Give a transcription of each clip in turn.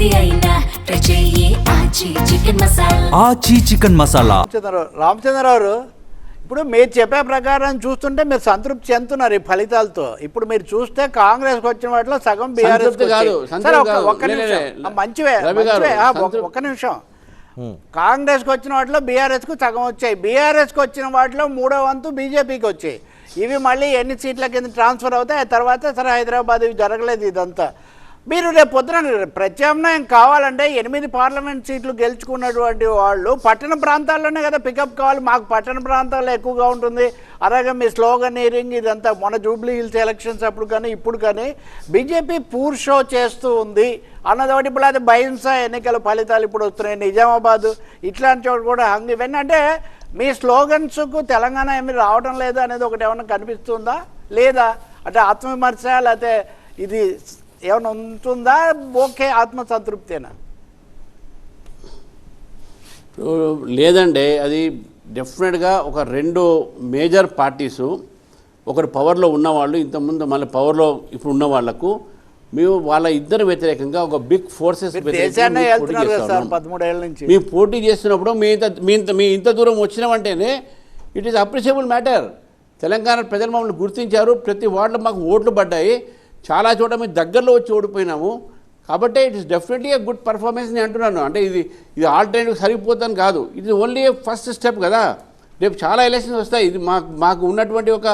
ఏది అయినా ట్రై చెయ్యి ఆచి చికెన్ మసాలా. ఆచి చికెన్ మసాలా. రామచంద్రరావు, ఇప్పుడు మీరు చెప్పే ప్రకారం చూస్తుంటే మీరు సంతృప్తి చెందుతున్నారు ఈ ఫలితాలతో. ఇప్పుడు మీరు చూస్తే కాంగ్రెస్కి వచ్చిన వాటిలో సగం బీఆర్ఎస్ మంచివే ఒక్క నిమిషం. కాంగ్రెస్కి వచ్చిన వాటిలో బీఆర్ఎస్కు సగం వచ్చాయి, బీఆర్ఎస్కి వచ్చిన వాటిలో 3వ వంతు బీజేపీకి వచ్చాయి. ఇవి మళ్ళీ ఎన్ని సీట్ల కింద ట్రాన్స్ఫర్ అవుతాయి, ఆ తర్వాత సరే హైదరాబాద్ ఇవి జరగలేదు ఇదంతా. మీరు రేపు పొద్దున ప్రత్యామ్నాయం కావాలంటే 8 పార్లమెంట్ సీట్లు గెలుచుకున్నటువంటి వాళ్ళు పట్టణ ప్రాంతాల్లోనే కదా పికప్ కావాలి. మాకు పట్టణ ప్రాంతాల్లో ఎక్కువగా ఉంటుంది. అలాగే మీ స్లోగనీరింగ్ ఇదంతా మొన్న జూబ్లీ హిల్స్ ఎలక్షన్స్ అప్పుడు కానీ ఇప్పుడు కానీ బీజేపీ పూర్ షో చేస్తూ ఉంది అన్నది ఒకటి. ఇప్పుడు అది బహింస ఎన్నికల ఫలితాలు ఇప్పుడు వస్తున్నాయి. నిజామాబాద్ ఇట్లాంటి చోటు కూడా ఇవన్నీ అంటే మీ స్లోగన్స్కు తెలంగాణ ఏమి రావడం లేదు అనేది ఒకటి ఏమైనా కనిపిస్తుందా లేదా? అంటే ఆత్మవిమర్శ లేకపోతే ఇది ఏమైనా ఉంటుందా? ఓకే ఆత్మసంతృప్తేనా? లేదండి, అది డెఫినెట్గా ఒక 2 మేజర్ పార్టీసు, ఒకరు పవర్లో ఉన్నవాళ్ళు, ఇంతకుముందు మళ్ళీ పవర్లో ఇప్పుడు ఉన్న వాళ్లకు మేము వాళ్ళ ఇద్దరు వ్యతిరేకంగా ఒక బిగ్ ఫోర్సెస్ మేము పోటీ చేస్తున్నప్పుడు మీ ఇంత దూరం వచ్చినామంటేనే it is appreciable matter. Telangana ప్రజలు మమ్మల్ని గుర్తించారు, ప్రతి వార్డులో మాకు ఓట్లు పడ్డాయి, చాలా చోట మేము దగ్గరలో వచ్చి ఓడిపోయినాము. కాబట్టి it is definitely a good performance నేను అంటున్నాను. అంటే ఇది ఆల్టర్నేటివ్ సరిపోతాను కాదు, ఇది ఓన్లీ ఫస్ట్ స్టెప్ కదా. రేపు చాలా ఎలక్షన్స్ వస్తాయి. ఇది మాకు ఉన్నటువంటి ఒక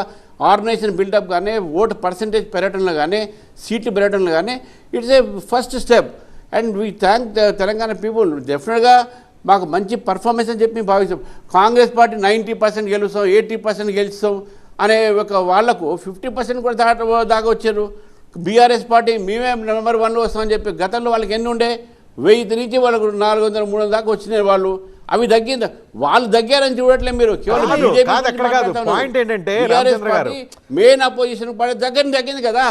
ఆర్గనైజేషన్ బిల్డప్ కానీ, ఓటు పర్సంటేజ్ పెరగటంలో కానీ, సీట్లు పెరగటంలో కానీ it's a first step. And we thank Telangana people. డెఫినెట్గా మాకు మంచి పర్ఫార్మెన్స్ అని చెప్పి భావిస్తాం. కాంగ్రెస్ పార్టీ 90% గెలుస్తాం, 80% గెలుస్తాం అనే ఒక వాళ్లకు 50% కూడా దాకా వచ్చారు. బీఆర్ఎస్ పార్టీ మేమే నెంబర్ 1లో వస్తామని చెప్పి గతంలో వాళ్ళకి ఎన్ని ఉండే 1000 నుంచి వాళ్ళకు 400, 300 దాకా వచ్చినాయి వాళ్ళు. అవి తగ్గింది, వాళ్ళు తగ్గారని చూడట్లేదు మీరు. కేవలం పాయింట్ ఏంటంటే మెయిన్ అపోజిషన్ పార్టీ తగ్గింది కదా.